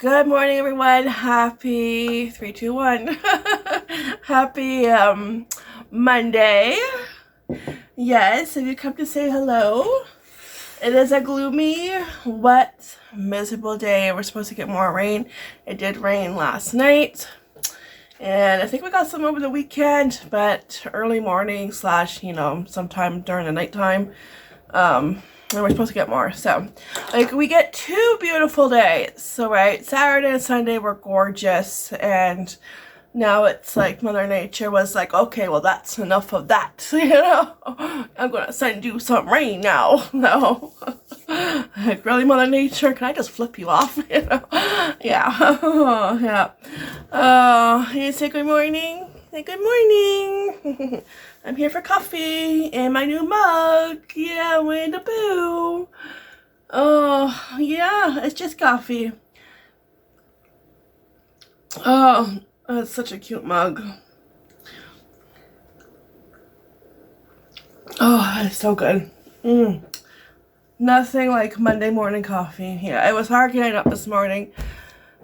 Good morning, everyone. Happy 3, 2, 1. Happy Monday. Yes, if you come to say hello. It is a gloomy, wet, miserable day. We're supposed to get more rain. It did rain last night. And I think we got some over the weekend, but early morning / sometime during the nighttime. And we're supposed to get more. So, we get 2 beautiful days. So, right, Saturday and Sunday were gorgeous. And now it's like Mother Nature was like, okay, well, that's enough of that. I'm going to send you some rain now. No. Like, really, Mother Nature? Can I just flip you off? Yeah. Yeah. You say good morning? Say good morning. I'm here for coffee in my new mug. Yeah, Winnie the Pooh. Oh, yeah, it's just coffee. Oh, it's such a cute mug. Oh, it's so good. Nothing like Monday morning coffee. Yeah, it was hard getting up this morning.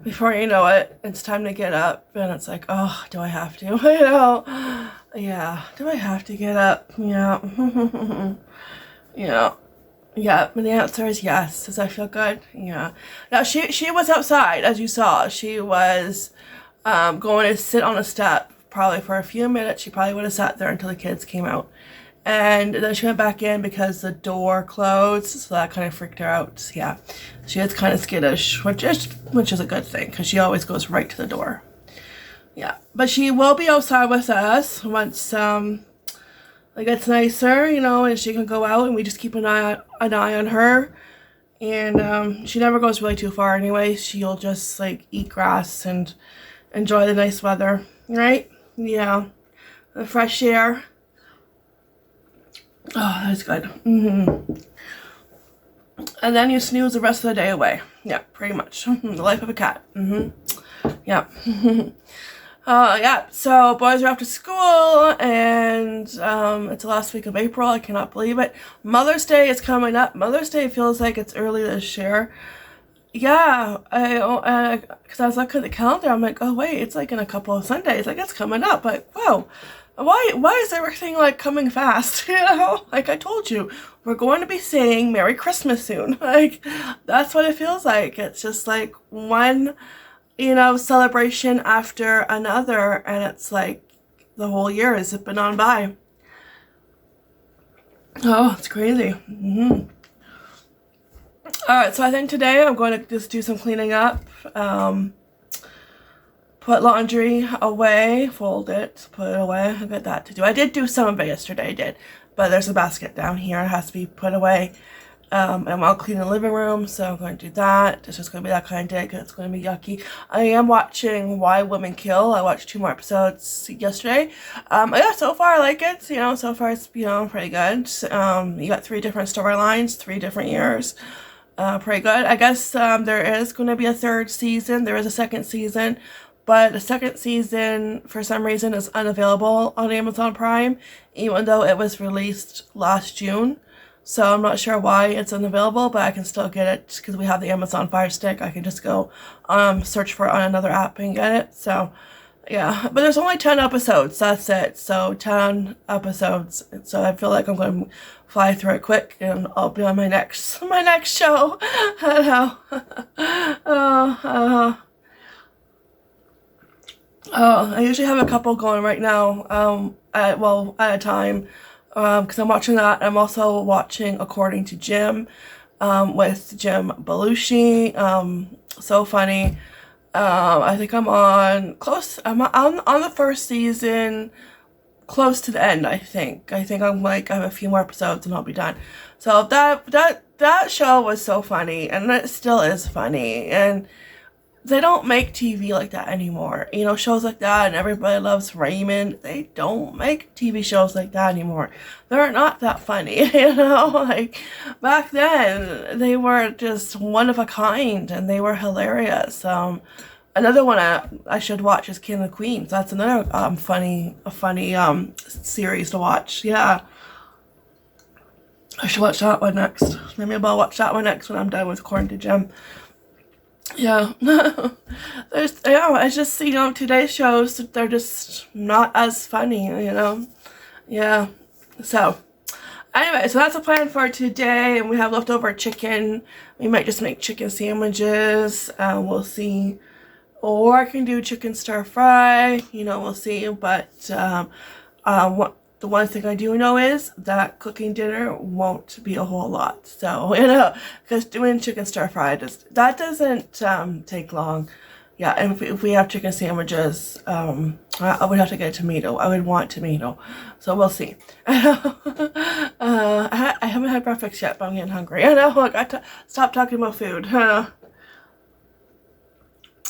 Before you know it, it's time to get up, and it's like, oh, do I have to? Yeah, do I have to get up? Yeah. Yeah, but the answer is yes. Does that feel good? Yeah. Now, she was outside, as you saw. She was going to sit on a step, probably for a few minutes. She probably would have sat there until the kids came out. And then she went back in because the door closed, so that kind of freaked her out. Yeah, she is kind of skittish, which is a good thing, because she always goes right to the door. Yeah, but she will be outside with us once it gets nicer, and she can go out, and we just keep an eye on her. And she never goes really too far anyway. She'll just eat grass and enjoy the nice weather, right? Yeah, the fresh air. Oh, that's good. And then you snooze the rest of the day away. Yeah, pretty much. The life of a cat. Yeah. Yeah, so boys are off to school, and it's the last week of April. I cannot believe it. Mother's Day is coming up. Mother's Day feels like it's early this year. Yeah, because I was looking at the calendar, I'm like, oh wait, it's in a couple of Sundays. It's coming up. Wow. Why is everything coming fast? I told you, we're going to be saying Merry Christmas soon. That's what it feels like. It's just one, celebration after another, and it's the whole year is zipping on by. Oh, it's crazy. Alright, so I think today I'm going to just do some cleaning up. Put laundry away, fold it, put it away. I got that to do. I did do some of it yesterday, I did. But there's a basket down here. It has to be put away. And I'll clean the living room, so I'm going to do that. It's just going to be that kind of day because it's going to be yucky. I am watching Why Women Kill. I watched 2 more episodes yesterday. Yeah, so far I like it. So far it's, pretty good. You got 3 different storylines, 3 different years. Pretty good. I guess there is going to be a 3rd season. There is a 2nd season. But the 2nd season, for some reason, is unavailable on Amazon Prime, even though it was released last June. So I'm not sure why it's unavailable, but I can still get it because we have the Amazon Fire Stick. I can just go search for it on another app and get it. So, yeah. But there's only 10 episodes. That's it. So 10 episodes. So I feel like I'm going to fly through it quick, and I'll be on my next show. I know. Oh, I usually have a couple going right now, at a time, because I'm watching that. I'm also watching According to Jim, with Jim Belushi. So funny. I think I'm on the 1st season, close to the end, I think. I think I have a few more episodes and I'll be done. So that show was so funny, and it still is funny, and they don't make TV like that anymore. Shows like that, and Everybody Loves Raymond. They don't make TV shows like that anymore. They're not that funny, back then, they were just one of a kind, and they were hilarious. Another one I should watch is King of Queens. That's another funny series to watch. Yeah. I should watch that one next. Maybe I'll watch that one next when I'm done with According to Jim. Yeah. It's just, today's shows, they're just not as funny, Yeah. So, anyway, so that's the plan for today, and we have leftover chicken. We might just make chicken sandwiches. We'll see. Or I can do chicken stir fry, we'll see. But the one thing I do know is that cooking dinner won't be a whole lot. So, because doing chicken stir fry, that doesn't take long. Yeah, and if we have chicken sandwiches, I would have to get a tomato. I would want tomato. So we'll see. I haven't had breakfast yet, but I'm getting hungry. I know, I got to stop talking about food.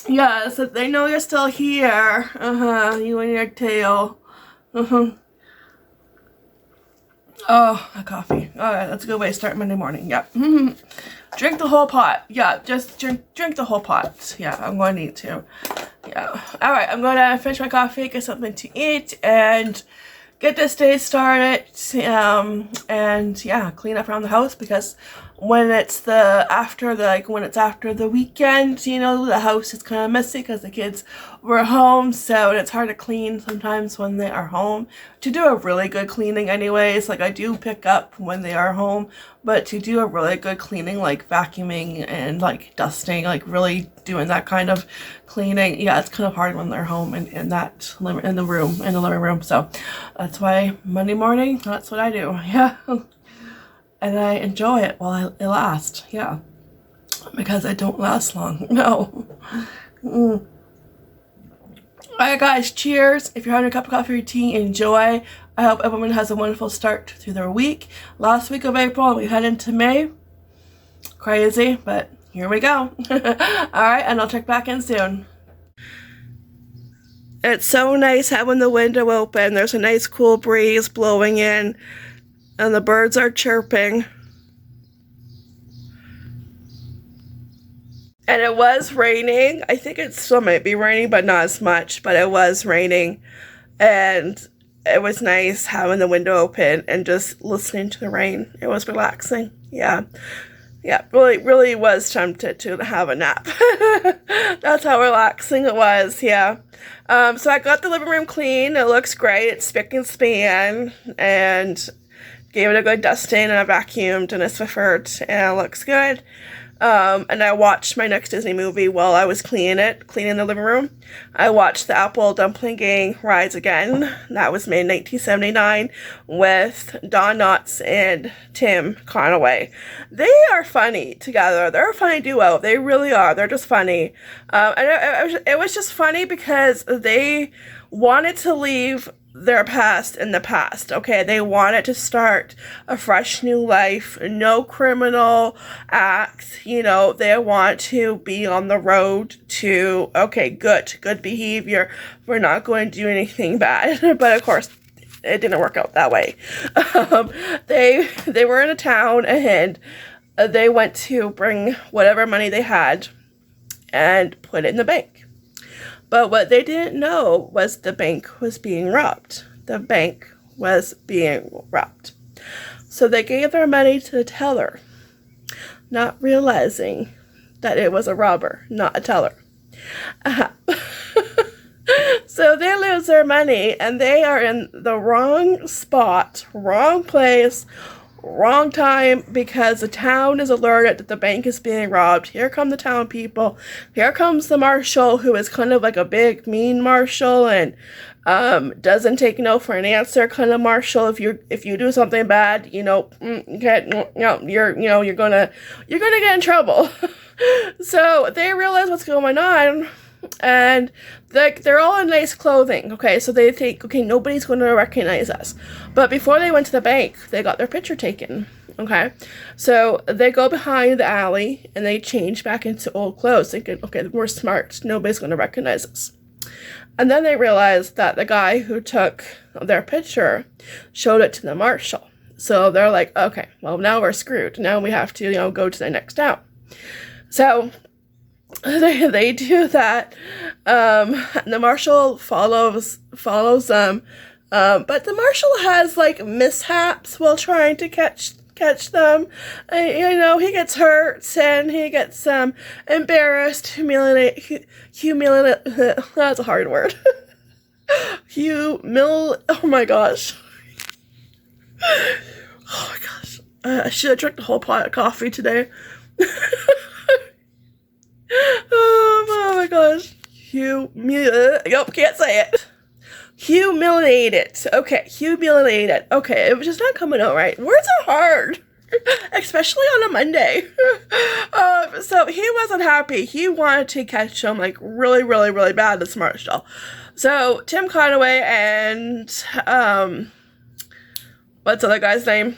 Yeah, so they know you're still here. You and your tail. Oh, a coffee. Alright, that's a good way to start Monday morning. Yep. Drink the whole pot. Yeah, just drink the whole pot. Yeah, I'm going to need to. Yeah. Alright, I'm going to finish my coffee, get something to eat, and get this day started. And yeah, clean up around the house, because when it's after the weekend, the house is kind of messy because the kids were home, so it's hard to clean sometimes when they are home. To do a really good cleaning anyways, like I do pick up when they are home, but to do a really good cleaning, like vacuuming and like dusting, like really doing that kind of cleaning, yeah, it's kind of hard when they're home and in the living room. So that's why Monday morning, that's what I do. Yeah. And I enjoy it while it lasts, yeah. Because it don't last long, no. Alright guys, cheers. If you're having a cup of coffee or tea, enjoy. I hope everyone has a wonderful start to their week. Last week of April, we head into May. Crazy, but here we go. Alright, and I'll check back in soon. It's so nice having the window open. There's a nice cool breeze blowing in. And the birds are chirping. And it was raining. I think it still might be raining, but not as much. But it was raining. And it was nice having the window open and just listening to the rain. It was relaxing. Yeah. Yeah, really was tempted to have a nap. That's how relaxing it was, yeah. So I got the living room clean. It looks great. It's spick and span. And gave it a good dusting, and I vacuumed and I Swiffered, and it looks good. And I watched my next Disney movie while I was cleaning the living room. I watched the Apple Dumpling Gang Rise Again. That was made in 1979 with Don Knotts and Tim Conaway. They are funny together. They're a funny duo. They really are. They're just funny. And it was just funny because they wanted to leave their past in the past. Okay, they wanted to start a fresh new life, no criminal acts, they want to be on the road to, okay, good behavior. We're not going to do anything bad. But of course, it didn't work out that way. They were in a town, and they went to bring whatever money they had and put it in the bank. But what they didn't know was the bank was being robbed. The bank was being robbed. So they gave their money to the teller, not realizing that it was a robber, not a teller. So they lose their money, and they are in the wrong spot, wrong place, wrong time, because the town is alerted that the bank is being robbed. Here come the town people. Here comes the marshal, who is kind of like a big mean marshal, and doesn't take no for an answer kind of marshal. If you do something bad, you're gonna get in trouble. So they realize what's going on, and they're all in nice clothing. Okay, so they think, okay, nobody's going to recognize us. But before they went to the bank, they got their picture taken. Okay, so they go behind the alley and they change back into old clothes, thinking, okay, we're smart, nobody's going to recognize us. And then they realized that the guy who took their picture showed it to the marshal. So they're like, okay, well, now we're screwed. Now we have to, go to the next town. So they do that. The marshal follows them. But the marshal has like mishaps while trying to catch catch them. You know, he gets hurt and he gets embarrassed, humiliated. That's a hard word. Oh my gosh. Oh my gosh. I should have drank the whole pot of coffee today. Oh my gosh. Yep, can't say it. Humiliated. Okay, humiliated. Okay, it was just not coming out right. Words are hard, especially on a Monday. So he wasn't happy. He wanted to catch him like really, really, really bad, this Marshall. So Tim Conaway and what's the other guy's name?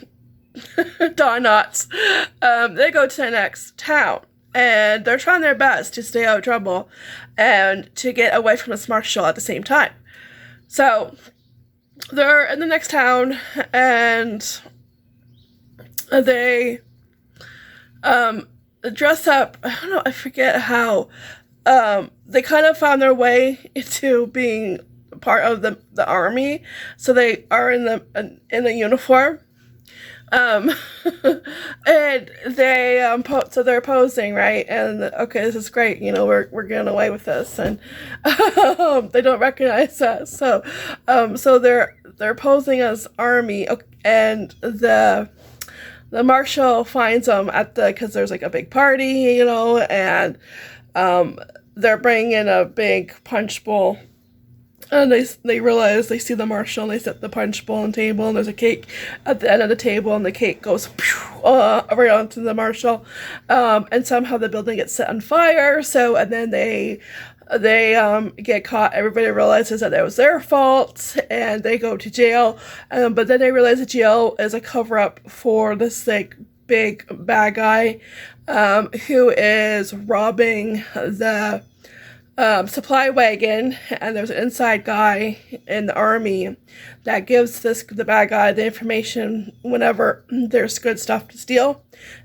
Don Knotts. They go to the next town. And they're trying their best to stay out of trouble and to get away from this Marshall at the same time. So they're in the next town and they dress up. I don't know, I forget how. They kind of found their way into being part of the army. So they are in the uniform. And they so they're posing, right? And okay, this is great, you know, we're getting away with this, and they don't recognize us. So they're posing as army, and the marshal finds them because there's like a big party, you know, and they're bringing in a big punch bowl. And they realize, they see the marshal, and they set the punch bowl on the table, and there's a cake at the end of the table, and the cake goes right onto the marshal, and somehow the building gets set on fire. So, and then they get caught. Everybody realizes that it was their fault, and they go to jail. But then they realize that jail is a cover-up for this like big bad guy, who is robbing the supply wagon, and there's an inside guy in the army that gives the bad guy the information whenever there's good stuff to steal,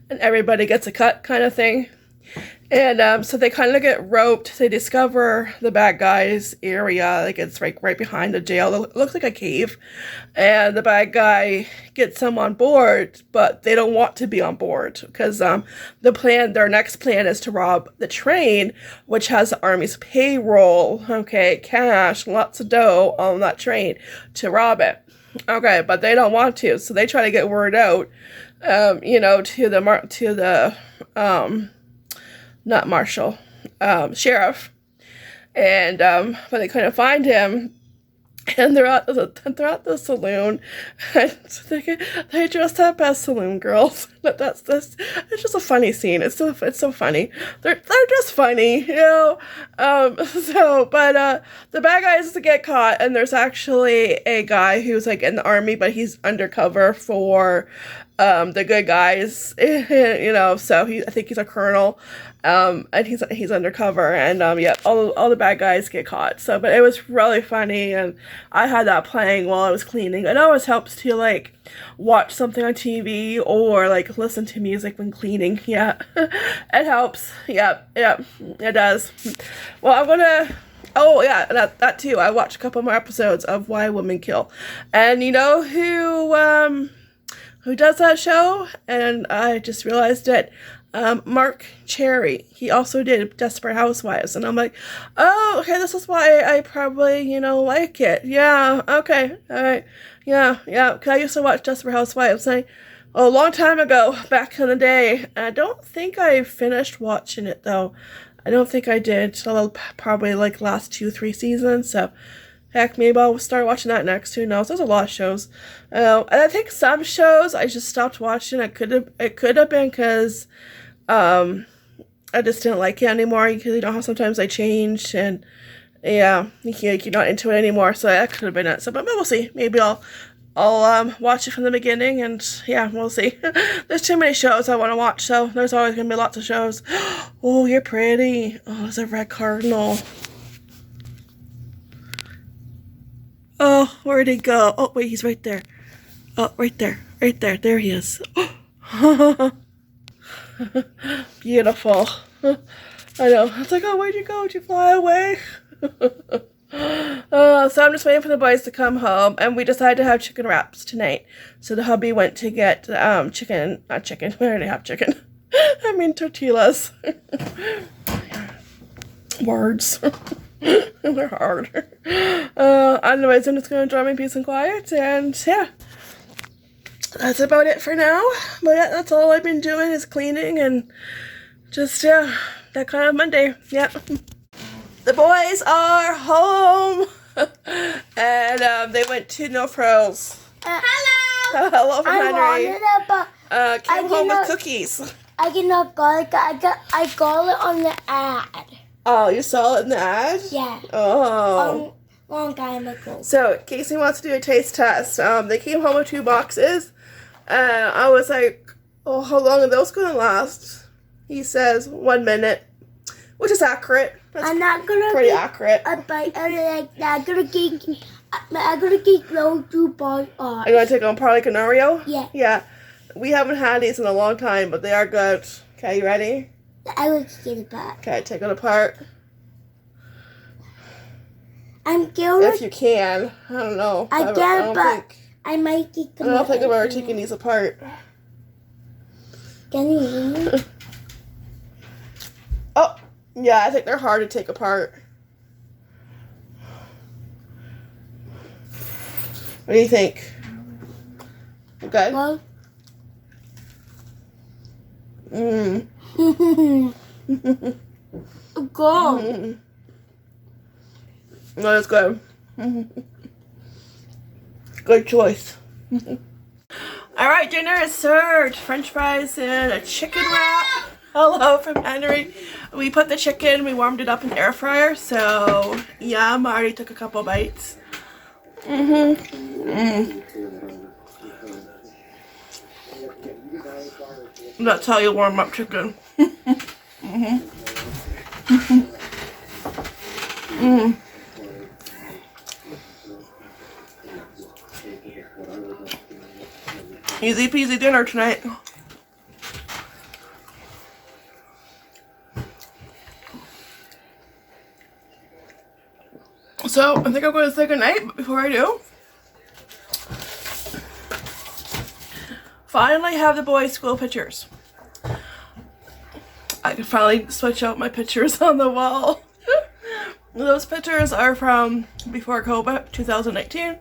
and everybody gets a cut kind of thing. And so they kind of get roped. They discover the bad guy's area, like it's right behind the jail. It looks like a cave, and the bad guy gets them on board, but they don't want to be on board because their next plan is to rob the train, which has the army's payroll, okay, cash, lots of dough on that train to rob it. Okay, but they don't want to, so they try to get word out, you know, to the not marshal, sheriff, and but they couldn't find him, and they're at the saloon, and they dress up as saloon girls. It's just a funny scene. It's so funny. They're just funny, you know. But the bad guys get caught, and there's actually a guy who's like in the army, but he's undercover for the good guys, you know. So I think he's a colonel. And he's undercover, and yeah, all the bad guys get caught. So, but it was really funny, and I had that playing while I was cleaning. It always helps to like watch something on TV or like listen to music when cleaning. Yeah, it helps. Yeah, it does. Well, I'm gonna. Oh yeah, that too. I watched a couple more episodes of Why Women Kill, and you know who does that show? And I just realized it. Mark Cherry. He also did Desperate Housewives, and I'm like, oh, okay, this is why I probably, you know, like it. Yeah, okay, all right, yeah, because I used to watch Desperate Housewives a long time ago, back in the day. I don't think I finished watching it, though. I don't think I did. Probably like last 2-3 seasons, so heck, maybe I'll start watching that next. Who knows? There's a lot of shows. And I think some shows I just stopped watching. It could have been because I just didn't like it anymore, because you know how sometimes I change, and yeah, you're not into it anymore, so that could have been it. So, but we'll see. Maybe I'll watch it from the beginning, and yeah, we'll see. There's too many shows I want to watch, so there's always gonna be lots of shows. Oh, you're pretty. Oh, there's a red cardinal. Oh, where'd he go? Oh, wait, he's right there. Oh, right there. There he is. Beautiful. I know. I was like, oh, where'd you go? Did you fly away? So I'm just waiting for the boys to come home, and we decided to have chicken wraps tonight. So the hubby went to get chicken, not chicken, we already have chicken. I mean tortillas. Words. They're hard. Anyways, I'm just going to enjoy my peace and quiet, and yeah. That's about it for now. But yeah, that's all I've been doing is cleaning and just, yeah, that kind of Monday. Yeah. The boys are home. And they went to No Frills. Hello. Hello from Henry. Came home with cannot- cookies. I cannot got it. I got it on the ad. Oh, you saw it in the ad? Yeah. Oh. Long time ago. So Casey wants to do a taste test. They came home with 2 boxes. I was like, oh, how long are those going to last? He says 1 minute, which is accurate. That's I'm not gonna pretty get accurate. a bite out of like that. I'm gonna get those 2 bites off. Are you going to take them apart like an Oreo? Yeah. Yeah. We haven't had these in a long time, but they are good. Okay, you ready? I will get it back. Okay, take it apart. I'm going. If you can. I don't know. I can, but I might get I don't think I've ever taken these apart. Can you hear me? Oh, yeah, I think they're hard to take apart. What do you think? Good? Well. Mmm. Go. That is good. Good choice. Alright, dinner is served. French fries and a chicken wrap. Hello from Henry. We put the chicken, we warmed it up in the air fryer, so yeah, I already took a couple bites. That's how you warm up chicken. Easy peasy dinner tonight. So, I think I'm going to say goodnight, but before I do, finally have the boys' school pictures. I can finally switch out my pictures on the wall. Those pictures are from before COVID, 2019,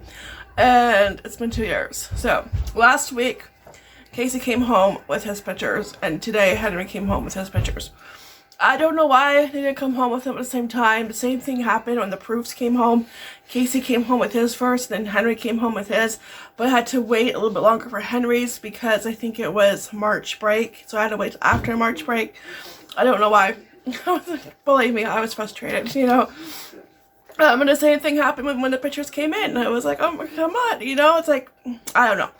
and it's been 2 years. So, last week, Casey came home with his pictures, and today Henry came home with his pictures. I don't know why they didn't come home with them at the same time. The same thing happened when the proofs came home. Casey came home with his first, then Henry came home with his, but I had to wait a little bit longer for Henry's because I think it was March break, so I had to wait after March break. I don't know why. Believe me, I was frustrated, you know. And the same thing happened when the pictures came in. I was like, oh, come on, you know, it's like, I don't know.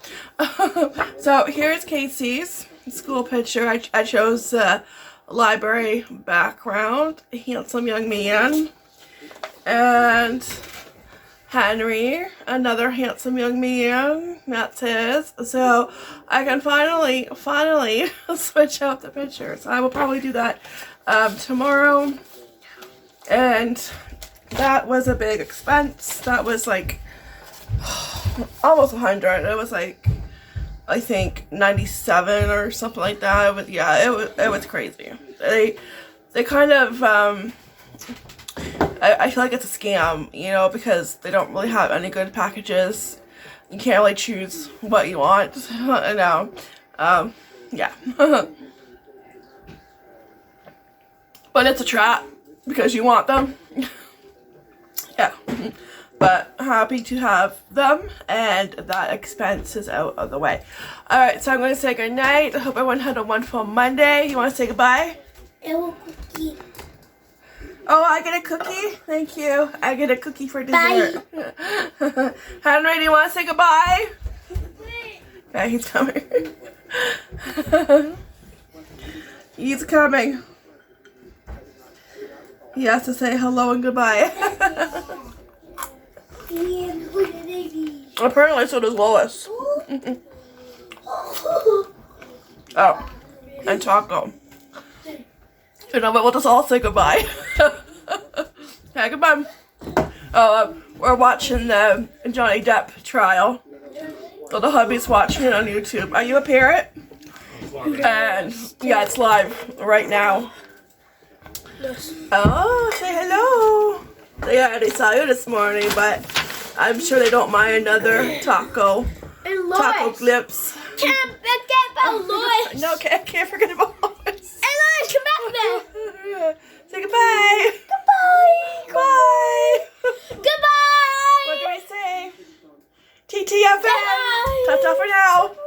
So here's Casey's school picture. I chose library background, handsome young man, and Henry, another handsome young man, that's his. So I can finally switch out the pictures. I will probably do that tomorrow, and that was a big expense. That was like almost 100. It was like, I think 97 or something like that. It was, yeah, it was crazy. They kind of I feel like it's a scam, you know, because they don't really have any good packages. You can't really choose what you want. I know. Yeah. But it's a trap because you want them. Yeah. But happy to have them, and that expense is out of the way. Alright, so I'm going to say good night. I hope everyone had a wonderful Monday. You want to say goodbye? Cookie. Oh, I get a cookie? Thank you. I get a cookie for dessert. Henry, do you want to say goodbye? Yeah, he's coming. He's coming. He has to say hello and goodbye. Apparently so does Lois. Oh, and Taco. You know, but we'll just all say goodbye. Okay, goodbye. We're watching the Johnny Depp trial. So the hubby's watching it on YouTube. Are you a parrot? And yeah, it's live right now. Yes. Oh, say hello. They already saw you this morning, but I'm sure they don't mind another taco glimpse. Can't forget about Lois. No, can't forget about Lois. Hey, Lois, come back there. Say goodbye. Goodbye. Bye. Goodbye. What do I say? TTFN. Ta-ta for now.